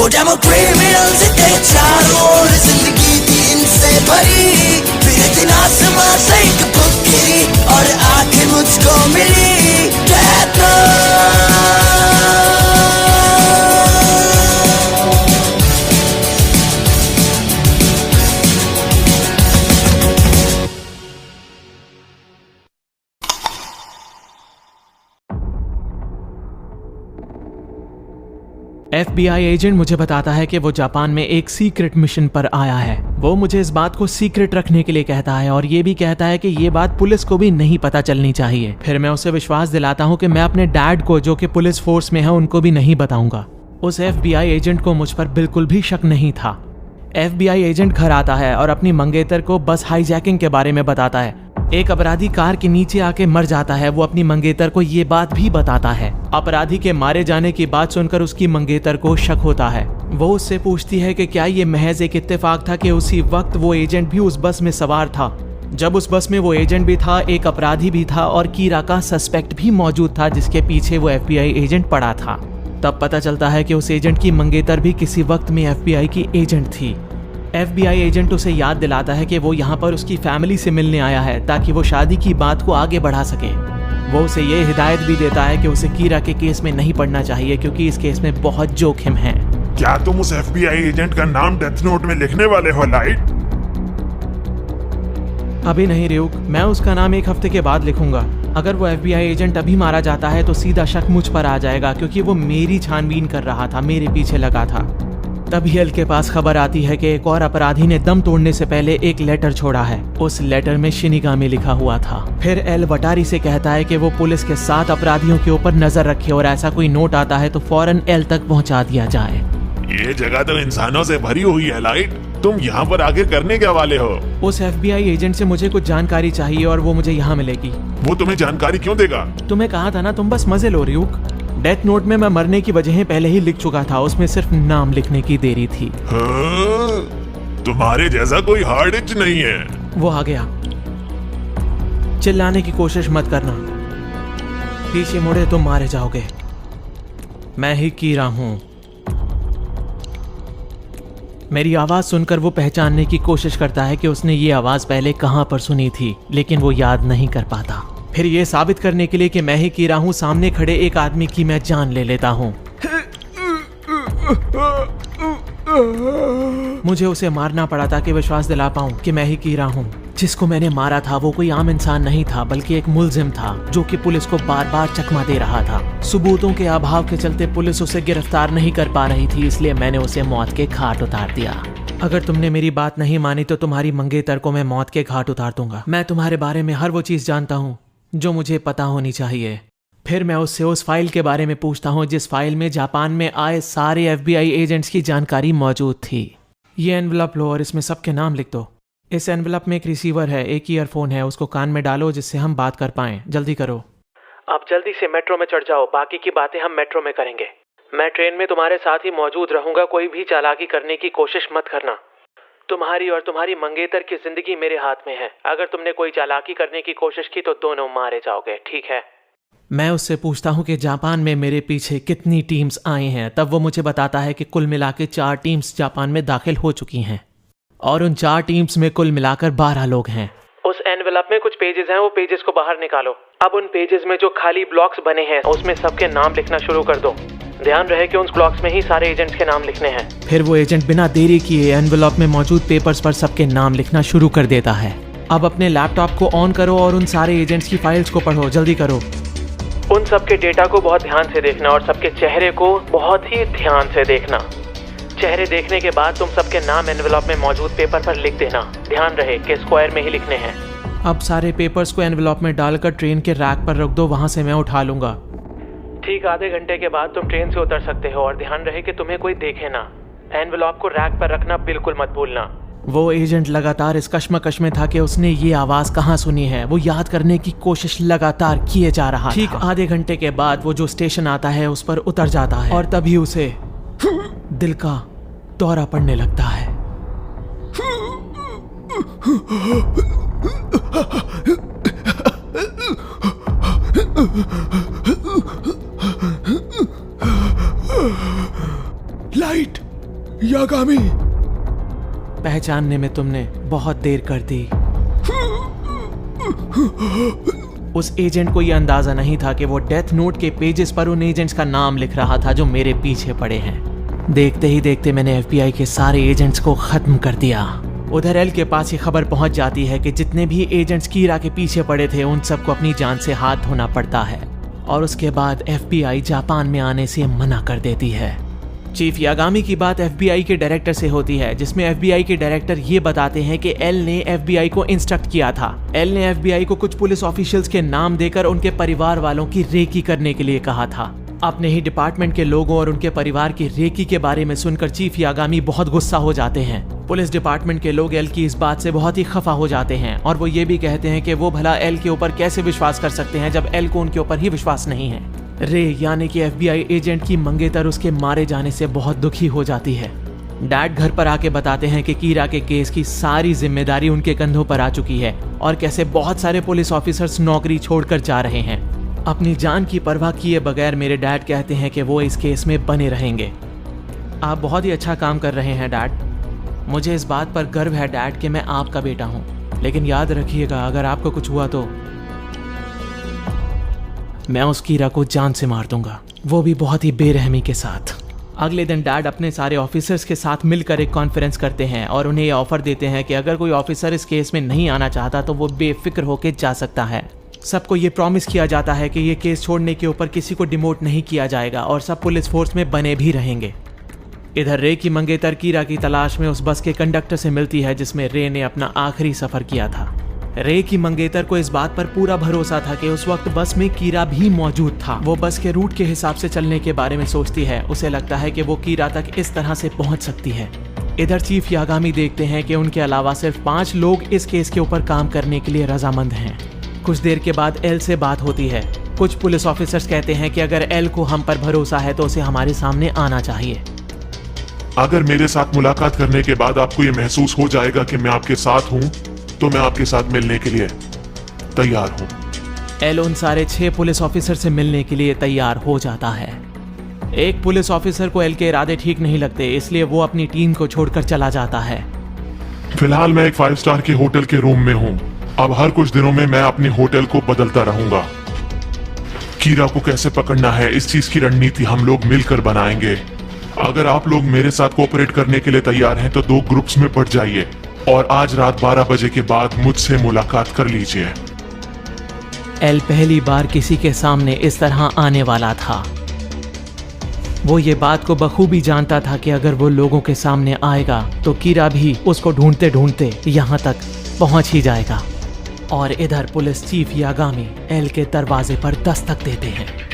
Demo criminals थे चारों ओर, जिंदगी थी इनसे भरी, फिर इतना आसमां से एक बुक गिरी और आखिर मुझको मिली डेथ नोट। FBI एजेंट मुझे बताता है कि वो जापान में एक सीक्रेट मिशन पर आया है। वो मुझे इस बात को सीक्रेट रखने के लिए कहता है और ये भी कहता है कि ये बात पुलिस को भी नहीं पता चलनी चाहिए। फिर मैं उसे विश्वास दिलाता हूँ कि मैं अपने डैड को, जो कि पुलिस फोर्स में है, उनको भी नहीं बताऊंगा। उस FBI एजेंट को मुझ पर बिल्कुल भी शक नहीं था। FBI एजेंट घर आता है और अपनी मंगेतर को बस हाईजैकिंग के बारे में बताता है। एक अपराधी कार के नीचे आके मर जाता है। वो अपनी मंगेतर को ये बात भी बताता है। अपराधी के मारे जाने की बात सुनकर उसकी मंगेतर को शक होता है। वो उससे पूछती है कि क्या ये महज एक इत्तेफाक था कि उसी वक्त वो एजेंट भी उस बस में सवार था। जब उस बस में वो एजेंट भी था, एक अपराधी भी था और कीरा का सस्पेक्ट भी मौजूद था जिसके पीछे वो FBI एजेंट पड़ा था। तब पता चलता है कि उस एजेंट की मंगेतर भी किसी वक्त में FBI की एजेंट थी। FBI एजेंट उसे याद दिलाता है कि वो यहाँ पर उसकी फैमिली से मिलने आया है ताकि वो शादी की बात को आगे बढ़ा सके। वो उसे ये हिदायत भी देता है कि उसे कीरा के केस में नहीं पड़ना चाहिए क्योंकि इस केस में बहुत जोखिम है। क्या तुम उस FBI एजेंट का नाम डेथ नोट में लिखने वाले हो, लाइट? अभी नहीं रियुक, मैं उसका नाम एक हफ्ते के बाद लिखूंगा। अगर वो FBI एजेंट अभी मारा जाता है तो सीधा शक मुझ पर आ जाएगा क्योंकि वो मेरी छानबीन कर रहा था, मेरे पीछे लगा था। तभी एल के पास खबर आती है कि एक और अपराधी ने दम तोड़ने से पहले एक लेटर छोड़ा है। उस लेटर में शिनिगामी लिखा हुआ था। फिर एल वटारी से कहता है कि वो पुलिस के 7 अपराधियों के ऊपर नजर रखे और ऐसा कोई नोट आता है तो फौरन एल तक पहुंचा दिया जाए। ये जगह तो इंसानों से भरी हुई है, लाइट। तुम यहाँ पर आखिर करने क्या वाले हो? उस FBI एजेंट से मुझे कुछ जानकारी चाहिए और वो मुझे यहाँ मिलेगी। वो तुम्हें जानकारी क्यों देगा? तुम्हें कहा था ना, तुम बस मजे लो रियुक। डेथ नोट में मैं मरने की वजहें पहले ही लिख चुका था, उसमें सिर्फ नाम लिखने की देरी थी। हाँ? तुम्हारे जैसा कोई हार्ड इच नहीं है। वो आ गया। चिल्लाने की कोशिश मत करना, पीछे मुड़े तुम मारे जाओगे। मैं ही कीरा हूं। मेरी आवाज सुनकर वो पहचानने की कोशिश करता है कि उसने ये आवाज पहले कहां पर सुनी थी, लेकिन वो याद नहीं कर पाता। फिर ये साबित करने के लिए कि मैं ही कीरा हूं, सामने खड़े एक आदमी की मैं जान ले लेता हूं। मुझे उसे मारना पड़ा ताकि विश्वास दिला पाऊं कि मैं ही कीरा हूं। जिसको मैंने मारा था वो कोई आम इंसान नहीं था, बल्कि एक मुलजिम था जो कि पुलिस को बार बार चकमा दे रहा था। सबूतों के अभाव के चलते पुलिस उसे गिरफ्तार नहीं कर पा रही थी, इसलिए मैंने उसे मौत के घाट उतार दिया। अगर तुमने मेरी बात नहीं मानी तो तुम्हारी मंगेतर को मैं मौत के घाट उतार दूंगा। मैं तुम्हारे बारे में हर वो चीज जानता हूँ जो मुझे पता होनी चाहिए। फिर मैं उससे उस फाइल के बारे में पूछता हूँ जिस फाइल में जापान में आए सारे FBI एजेंट्स की जानकारी मौजूद थी। ये एनवलप लो और इसमें सबके नाम लिख दो। इस एनवलप में एक रिसीवर है, एक ईयरफोन है, उसको कान में डालो जिससे हम बात कर पाएं। जल्दी करो। आप जल्दी से मेट्रो में चढ़ जाओ, बाकी की बातें हम मेट्रो में करेंगे। मैं ट्रेन में तुम्हारे साथ ही मौजूद रहूंगा, कोई भी चालाकी करने की कोशिश मत करना। तुम्हारी और तुम्हारी मंगेतर की जिंदगी मेरे हाथ में है। अगर तुमने कोई चालाकी करने की कोशिश की तो दोनों मारे जाओगे, ठीक है? मैं उससे पूछता हूँ कि जापान में मेरे पीछे कितनी टीम्स आई हैं। तब वो मुझे बताता है कि कुल मिला के 4 टीम्स जापान में दाखिल हो चुकी हैं और उन 4 टीम्स में कुल मिलाकर 12 लोग हैं। उस एनवेलप में कुछ पेजेस हैं, वो पेजेस को बाहर निकालो। अब उन पेजेस में जो खाली ब्लॉक्स बने हैं उसमें सबके नाम लिखना शुरू कर दो। ध्यान रहे कि उन ब्लॉक्स में ही सारे एजेंट्स के नाम लिखने हैं। फिर वो एजेंट बिना देरी किए एनवेलप में मौजूद पेपर्स पर सबके नाम लिखना शुरू कर देता है। अब अपने लैपटॉप को ऑन करो और उन सारे एजेंट्स की फाइल्स को पढ़ो, जल्दी करो। उन सबके डेटा को बहुत ध्यान से देखना और सबके चेहरे को बहुत ही ध्यान से देखना। चेहरे देखने के बाद तुम सबके नाम एनवेलप में मौजूद पेपर पर लिख देना। ध्यान रहे कि स्क्वायर में ही लिखने हैं। अब सारे पेपर्स को एनवेलप में डालकर ट्रेन के रैक पर रख दो, वहां से मैं उठा लूंगा। ठीक आधे घंटे के बाद तुम ट्रेन से उतर सकते हो और ध्यान रहे कि तुम्हें कोई देखे ना। एनवेलप को रैक पर रखना बिल्कुल मत भूलना। वो एजेंट लगातार इस कश्मकश में था कि उसने ये आवाज कहाँ सुनी है। वो याद करने की कोशिश लगातार किए जा रहा था। ठीक आधे घंटे के बाद वो जो स्टेशन आता है उस पर उतर जाता है और तभी उसे दिल का दौरा पड़ने लगता है। Light, Yagami. पहचानने में तुमने बहुत देर कर दी। उस एजेंट को यह अंदाजा नहीं था कि वो डेथ नोट के पेजेस पर उन एजेंट्स का नाम लिख रहा था जो मेरे पीछे पड़े हैं। देखते ही देखते मैंने FBI के सारे एजेंट्स को खत्म कर दिया। उधर एल के पास ये खबर पहुंच जाती है कि जितने भी एजेंट्स कीरा के पीछे पड़े थे उन सबको अपनी जान से हाथ धोना पड़ता है और उसके बाद FBI जापान में आने से मना कर देती है। चीफ यागामी की बात FBI के डायरेक्टर से होती है, जिसमें FBI के डायरेक्टर ये बताते हैं कि एल ने FBI को इंस्ट्रक्ट किया था। एल ने FBI को कुछ पुलिस ऑफिशियल्स के नाम देकर उनके परिवार वालों की रेकी करने के लिए कहा था। अपने ही डिपार्टमेंट के लोगों और उनके परिवार की रेकी के बारे में सुनकर चीफ यागामी बहुत गुस्सा हो जाते हैं। पुलिस डिपार्टमेंट के लोग एल की इस बात से बहुत ही खफा हो जाते हैं और वो ये भी कहते हैं कि वो भला एल के ऊपर कैसे विश्वास कर सकते हैं जब एल को उनके ऊपर ही विश्वास नहीं है। रे यानी कि FBI एजेंट की मंगेतर उसके मारे जाने से बहुत दुखी हो जाती है। डैड घर पर आके बताते हैं कि कीरा के केस की सारी जिम्मेदारी उनके कंधों पर आ चुकी है और कैसे बहुत सारे पुलिस ऑफिसर्स नौकरी छोड़कर जा रहे हैं। अपनी जान की परवाह किए बगैर मेरे डैड कहते हैं कि वो इस केस में बने रहेंगे। आप बहुत ही अच्छा काम कर रहे हैं डैड। मुझे इस बात पर गर्व है डैड कि मैं आपका बेटा हूँ, लेकिन याद रखिएगा अगर आपको कुछ हुआ तो मैं उस कीरा को जान से मार दूंगा, वो भी बहुत ही बेरहमी के साथ। अगले दिन डैड अपने सारे ऑफिसर्स के साथ मिलकर एक कॉन्फ्रेंस करते हैं और उन्हें ये ऑफर देते हैं कि अगर कोई ऑफिसर इस केस में नहीं आना चाहता तो वो बेफिक्र होकर जा सकता है। सबको ये प्रॉमिस किया जाता है कि ये केस छोड़ने के ऊपर किसी को डिमोट नहीं किया जाएगा और सब पुलिस फोर्स में बने भी रहेंगे। इधर रे की मंगेतर कीरा की तलाश में उस बस के कंडक्टर से मिलती है जिसमें रे ने अपना आखिरी सफर किया था। रे की मंगेतर को इस बात पर पूरा भरोसा था कि उस वक्त बस में कीरा भी मौजूद था। वो बस के रूट के हिसाब से चलने के बारे में सोचती है। उसे लगता है कि वो कीरा तक इस तरह से पहुंच सकती है। इधर चीफ यागामी देखते हैं कि उनके अलावा सिर्फ 5 लोग इस केस के ऊपर काम करने के लिए रजामंद हैं। कुछ देर के बाद एल से बात होती है। कुछ पुलिस ऑफिसर्स कहते हैं कि अगर एल को हम पर भरोसा है तो उसे हमारे सामने आना चाहिए। अगर मेरे साथ मुलाकात करने के बाद आपको ये महसूस हो जाएगा कि मैं आपके साथ हूँ तो मैं आपके साथ मिलने के लिए तैयार हूँ। एल उन सारे 6 पुलिस ऑफिसर से मिलने के लिए तैयार हो जाता है। एक पुलिस ऑफिसर को एल के इरादे ठीक नहीं लगते, इसलिए वो अपनी टीम को छोड़कर चला जाता है। फिलहाल मैं एक 5 स्टार के होटल के रूम में हूँ। अब हर कुछ दिनों में मैं अपने होटल को बदलता रहूंगा। कीरा को कैसे पकड़ना है इस चीज की रणनीति हम लोग मिलकर बनाएंगे। अगर आप लोग मेरे साथ कोऑपरेट करने के लिए तैयार हैं तो 2 ग्रुप्स में बढ़ जाइए और आज रात 12 बजे के बाद मुझसे मुलाकात कर लीजिए। एल पहली बार किसी के सामने इस तरह आने वाला था। वो ये बात को बखूबी जानता था कि अगर वो लोगों के सामने आएगा तो कीरा भी उसको ढूंढते ढूंढते यहाँ तक पहुंच ही जाएगा। और इधर पुलिस चीफ यागामी एल के दरवाजे पर दस्तक देते हैं।